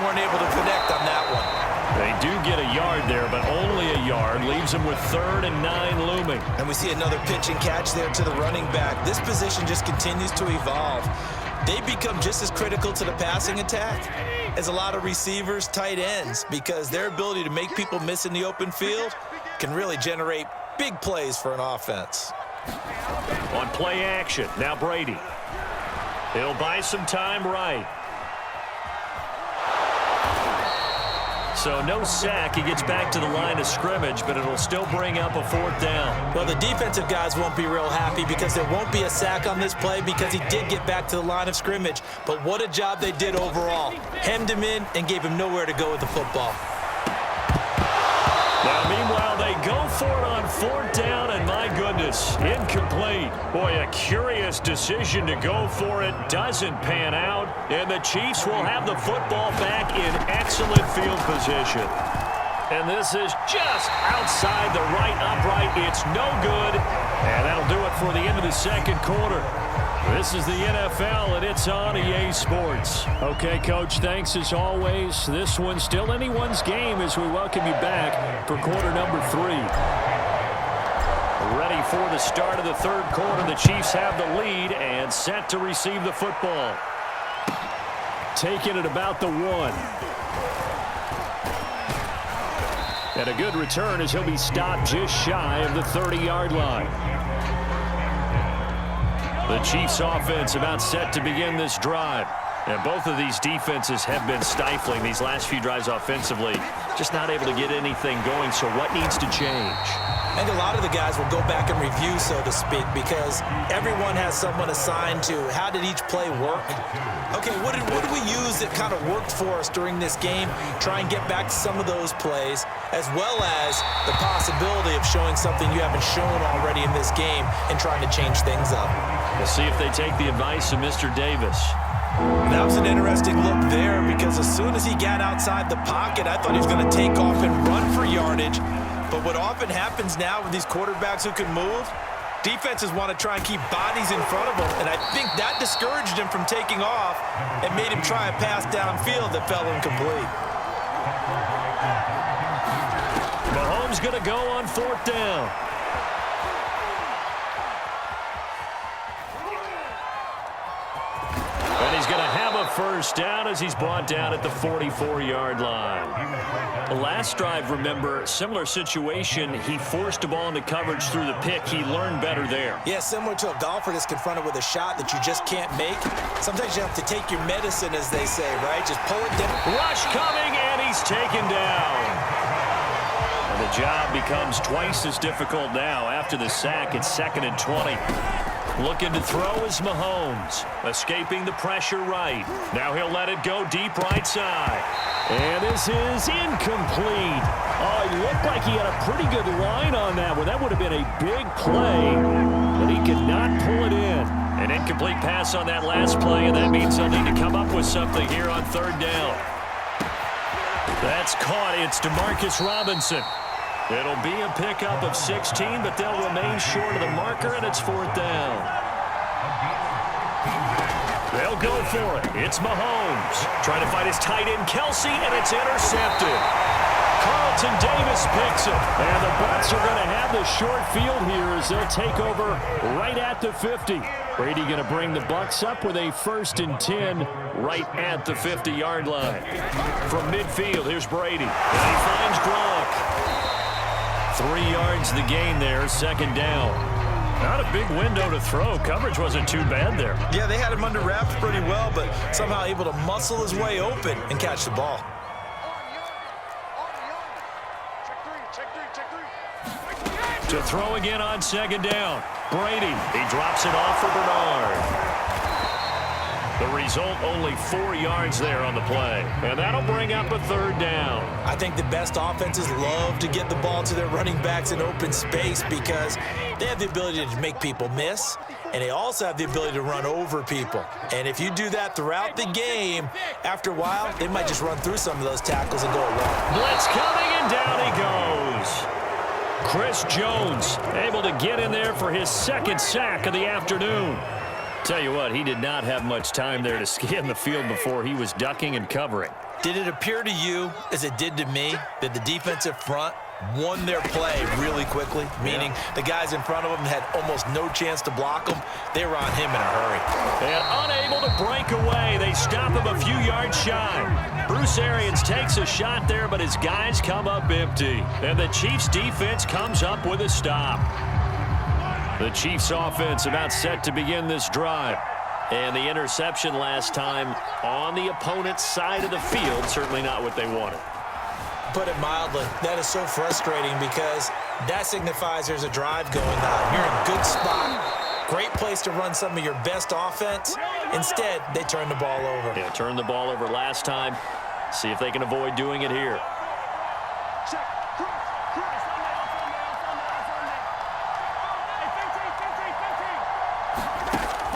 weren't able to connect on that one. They do get a yard there, but only a yard. Leaves them with 3rd and 9 looming. And we see another pitch and catch there to the running back. This position just continues to evolve. They become just as critical to the passing attack as a lot of receivers, tight ends, because their ability to make people miss in the open field can really generate big plays for an offense. On play action, now Brady. He'll buy some time right. So no sack. He gets back to the line of scrimmage, but it'll still bring up a 4th down. Well, the defensive guys won't be real happy because there won't be a sack on this play because he did get back to the line of scrimmage. But what a job they did overall. Hemmed him in and gave him nowhere to go with the football. Now, meanwhile, they go for it on 4th down, and my goodness, incomplete. Boy, a curious decision to go for it. Doesn't pan out, and the Chiefs will have the football back in excellent field position. And this is just outside the right upright. It's no good, and that'll do it for the end of the 2nd quarter. This is the NFL, and it's on EA Sports. Okay, Coach, thanks as always. This one's still anyone's game as we welcome you back for quarter number 3. Ready for the start of the 3rd quarter. The Chiefs have the lead and set to receive the football. Taking it about the 1. And a good return as he'll be stopped just shy of the 30-yard line. The Chiefs offense about set to begin this drive. And both of these defenses have been stifling these last few drives offensively. Just not able to get anything going, so what needs to change? I think a lot of the guys will go back and review, so to speak, because everyone has someone assigned to how did each play work. Okay, what did we use that kind of worked for us during this game? Try and get back to some of those plays, as well as the possibility of showing something you haven't shown already in this game and trying to change things up. We'll see if they take the advice of Mr. Davis. That was an interesting look there because as soon as he got outside the pocket, I thought he was going to take off and run for yardage. But what often happens now with these quarterbacks who can move, defenses want to try and keep bodies in front of them, and I think that discouraged him from taking off and made him try a pass downfield that fell incomplete. Mahomes going to go on 4th down. And he's going to have a 1st down as he's brought down at the 44-yard line. The last drive, remember, similar situation. He forced a ball into coverage through the pick. He learned better there. Yeah, similar to a golfer that's confronted with a shot that you just can't make. Sometimes you have to take your medicine, as they say, right? Just pull it down. Rush coming, and he's taken down. And the job becomes twice as difficult now after the sack. It's 2nd and 20. Looking to throw is Mahomes. Escaping the pressure right. Now he'll let it go deep right side. And this is incomplete. Oh, it looked like he had a pretty good line on that one. That would have been a big play, but he could not pull it in. An incomplete pass on that last play, and that means they'll need to come up with something here on 3rd down. That's caught. It's DeMarcus Robinson. It'll be a pickup of 16, but they'll remain short of the marker, and it's 4th down. They'll go for it. It's Mahomes. Trying to find his tight end, Kelsey, and it's intercepted. Carlton Davis picks it. And the Bucs are going to have the short field here as they'll take over right at the 50. Brady going to bring the Bucs up with a 1st and 10 right at the 50-yard line. From midfield, here's Brady. And he finds Gronk. 3 yards the gain there, 2nd down. Not a big window to throw. Coverage wasn't too bad there. Yeah, they had him under wraps pretty well, but somehow able to muscle his way open and catch the ball. To throw again on 2nd down. Brady, he drops it off for Bernard. The result, only 4 yards there on the play. And that'll bring up a 3rd down. I think the best offenses love to get the ball to their running backs in open space because they have the ability to make people miss, and they also have the ability to run over people. And if you do that throughout the game, after a while, they might just run through some of those tackles and go along. Blitz coming, and down he goes. Chris Jones able to get in there for his 2nd sack of the afternoon. Tell you what, he did not have much time there to scan the field before he was ducking and covering. Did it appear to you, as it did to me, that the defensive front won their play really quickly? Meaning the guys in front of them had almost no chance to block them. They were on him in a hurry. And unable to break away. They stop him a few yards shy. Bruce Arians takes a shot there, but his guys come up empty. And the Chiefs defense comes up with a stop. The Chiefs offense about set to begin this drive. And the interception last time on the opponent's side of the field, certainly not what they wanted. Put it mildly, that is so frustrating because that signifies there's a drive going on. You're in a good spot, great place to run some of your best offense. Instead, they turn the ball over. Yeah, turned the ball over last time. See if they can avoid doing it here.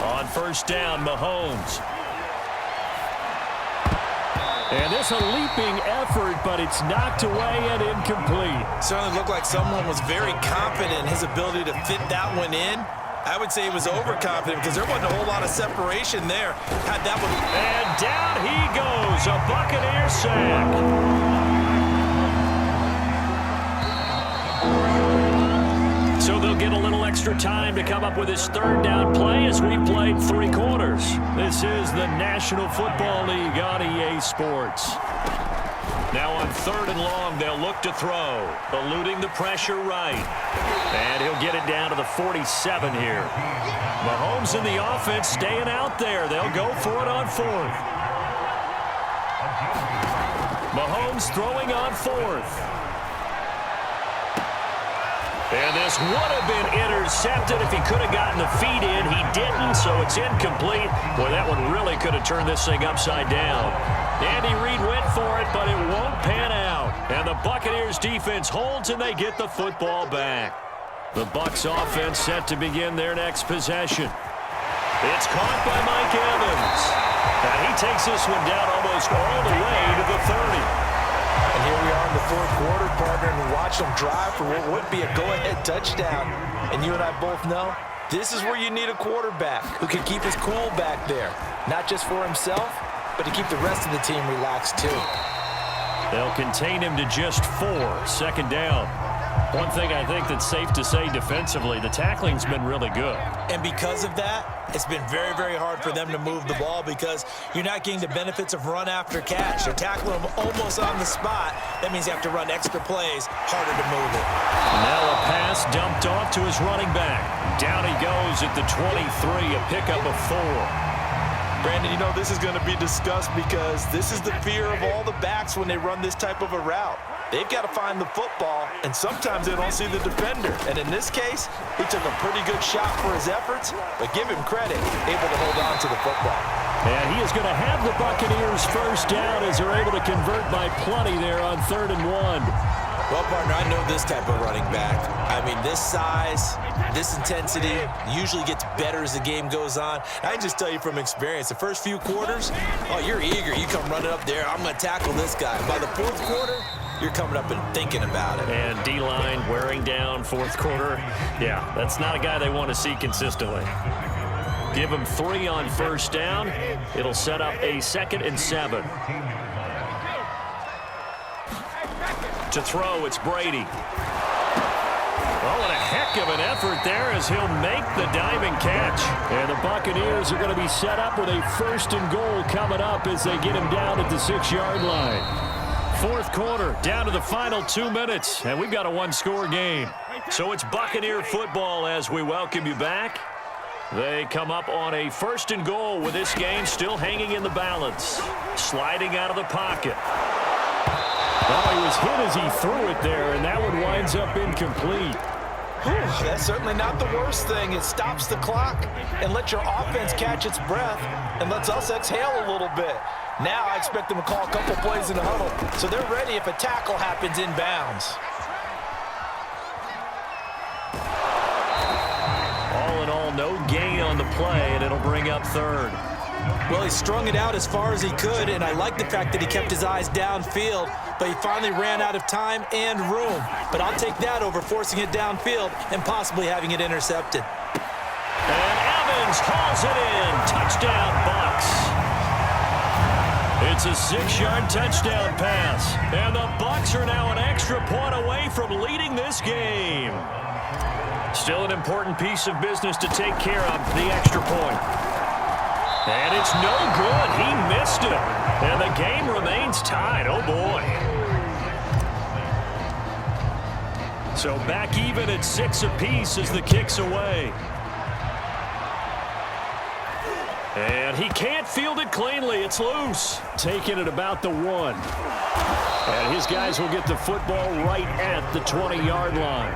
On first down, Mahomes. And this a leaping effort, but it's knocked away and incomplete. Certainly looked like someone was very confident in his ability to fit that one in. I would say he was overconfident because there wasn't a whole lot of separation there. Had that one. And down he goes, a Buccaneer sack. So they'll get a little extra time to come up with his third down play as we played 3 quarters. This is the National Football League on EA Sports. Now on 3rd and long, they'll look to throw, eluding the pressure right. And he'll get it down to the 47 here. Mahomes and the offense staying out there. They'll go for it on 4th. Mahomes throwing on 4th. And this would have been intercepted if he could have gotten the feet in. He didn't, so it's incomplete. Boy, that one really could have turned this thing upside down. Andy Reid went for it, but it won't pan out. And the Buccaneers defense holds, and they get the football back. The Bucs offense set to begin their next possession. It's caught by Mike Evans. And he takes this one down almost all the way to the 30. And here we are in the 4th quarter, partner, and we watch them drive for what would be a go-ahead touchdown. And you and I both know this is where you need a quarterback who can keep his cool back there. Not just for himself, but to keep the rest of the team relaxed too. They'll contain him to just 4. 2nd down. One thing I think that's safe to say defensively, the tackling's been really good. And because of that, it's been very, very hard for them to move the ball because you're not getting the benefits of run after catch. They're tackling them almost on the spot. That means you have to run extra plays, harder to move it. Now a pass dumped off to his running back. Down he goes at the 23, a pickup of 4. Brandon, you know this is going to be discussed because this is the fear of all the backs when they run this type of a route. They've got to find the football, and sometimes they don't see the defender. And in this case, he took a pretty good shot for his efforts, but give him credit, able to hold on to the football. And he is going to have the Buccaneers first down as they're able to convert by plenty there on 3rd and 1. Well, partner, I know this type of running back. I mean, this size, this intensity usually gets better as the game goes on. I can just tell you from experience, the first few quarters, oh, you're eager. You come running up there, I'm going to tackle this guy. By the 4th quarter, you're coming up and thinking about it. And D-line wearing down 4th quarter. Yeah, that's not a guy they want to see consistently. Give him 3 on first down. It'll set up a 2nd and 7. To throw, it's Brady. Oh, and a heck of an effort there as he'll make the diving catch. And the Buccaneers are going to be set up with a 1st and goal coming up as they get him down at the 6-yard line. 4th quarter, down to the final 2 minutes, and we've got a 1-score game. So it's Buccaneer football as we welcome you back. They come up on a 1st and goal with this game still hanging in the balance. Sliding out of the pocket. Well, he was hit as he threw it there, and that one winds up incomplete. That's certainly not the worst thing. It stops the clock and lets your offense catch its breath and lets us exhale a little bit. Now I expect them to call a couple plays in the huddle, so they're ready if a tackle happens inbounds. All in all, no gain on the play, and it'll bring up 3rd. Well, he strung it out as far as he could, and I like the fact that he kept his eyes downfield, but he finally ran out of time and room. But I'll take that over forcing it downfield and possibly having it intercepted. And Evans hauls it in. Touchdown, Bucs. It's a 6-yard touchdown pass. And the Bucs are now an extra point away from leading this game. Still an important piece of business to take care of, the extra point. And it's no good. He missed it. And the game remains tied. Oh, boy. So back even at 6 apiece as the kick's away. And he can't field it cleanly. It's loose. Taking it about the 1. And his guys will get the football right at the 20-yard line.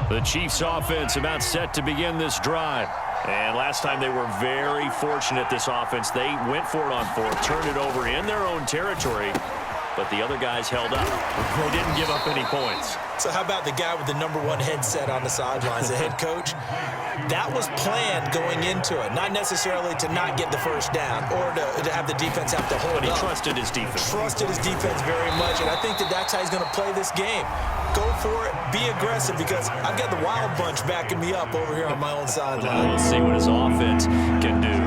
The Chiefs offense about set to begin this drive. And last time they were very fortunate, this offense. They went for it on 4th, turned it over in their own territory, but the other guys held up. They didn't give up any points. So how about the guy with the #1 headset on the sidelines, the head coach? That was planned going into it, not necessarily to not get the first down or to have the defense have to hold up. But he trusted his defense. Trusted his defense very much, and I think that's how he's going to play this game. Go for it, be aggressive, because I've got the Wild Bunch backing me up over here on my own sideline. We'll see what his offense can do.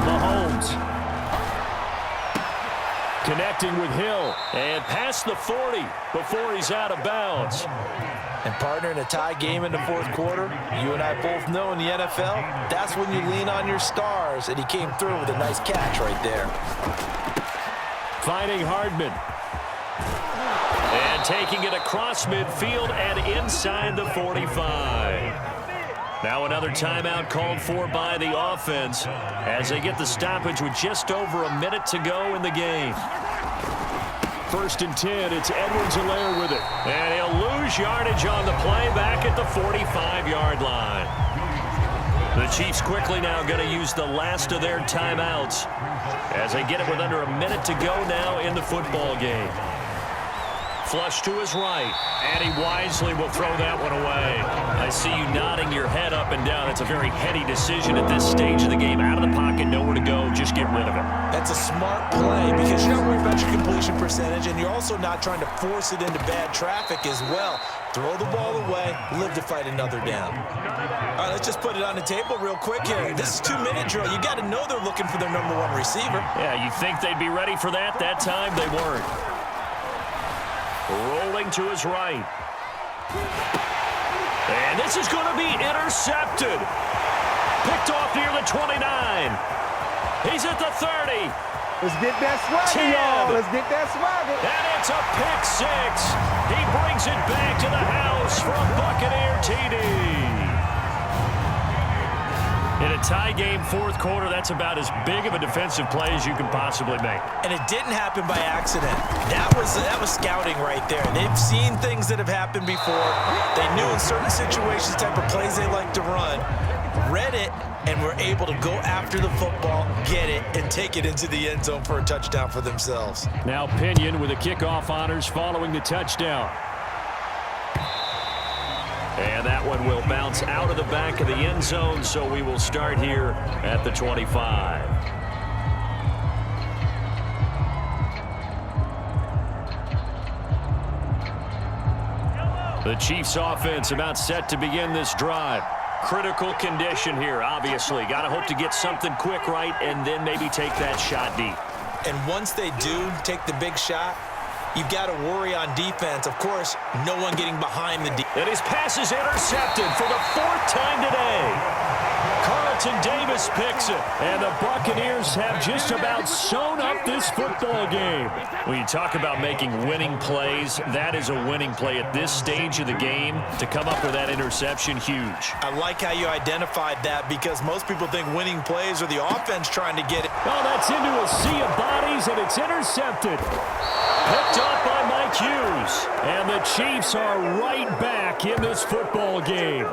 Mahomes connecting with Hill and past the 40 before he's out of bounds. And partner, in a tie game in the 4th quarter, you and I both know in the NFL, that's when you lean on your stars, and he came through with a nice catch right there. Finding Hardman. And taking it across midfield and inside the 45. Now another timeout called for by the offense as they get the stoppage with just over a minute to go in the game. 1st and 10, it's Edwards-Helaire with it. And he'll lose yardage on the play back at the 45-yard line. The Chiefs quickly now going to use the last of their timeouts as they get it with under a minute to go now in the football game. Flush to his right, and he wisely will throw that one away. I see you nodding your head up and down. It's a very heady decision at this stage of the game. Out of the pocket, nowhere to go, just get rid of it. That's a smart play because you're not worried about your completion percentage, and you're also not trying to force it into bad traffic as well. Throw the ball away, live to fight another down. All right, let's just put it on the table real quick here. This is 2-minute drill. You got to know they're looking for their #1 receiver. Yeah, you think they'd be ready for that? That time they weren't. Rolling to his right. And this is going to be intercepted. Picked off near the 29. He's at the 30. Let's get that swagger, y'all. Let's get that swagger. And it's a pick 6. He brings it back to the house for a Buccaneer TD. In a tie game, 4th quarter, that's about as big of a defensive play as you can possibly make. And it didn't happen by accident. That was scouting right there. They've seen things that have happened before. They knew in certain situations the type of plays they like to run, read it, and were able to go after the football, get it, and take it into the end zone for a touchdown for themselves. Now Pinion with the kickoff honors following the touchdown. And that one will bounce out of the back of the end zone, so we will start here at the 25. The Chiefs offense about set to begin this drive. Critical condition here, obviously. Got to hope to get something quick right and then maybe take that shot deep. And once they do take the big shot, you've got to worry on defense. Of course, no one getting behind the defense. And his pass is intercepted for the 4th time today. Carlton Davis picks it. And the Buccaneers have just about sewn up this football game. When you talk about making winning plays, that is a winning play at this stage of the game. To come up with that interception, huge. I like how you identified that because most people think winning plays are the offense trying to get it. Oh, that's into a sea of bodies, and it's intercepted. Picked up by Mike Hughes. And the Chiefs are right back in this football game.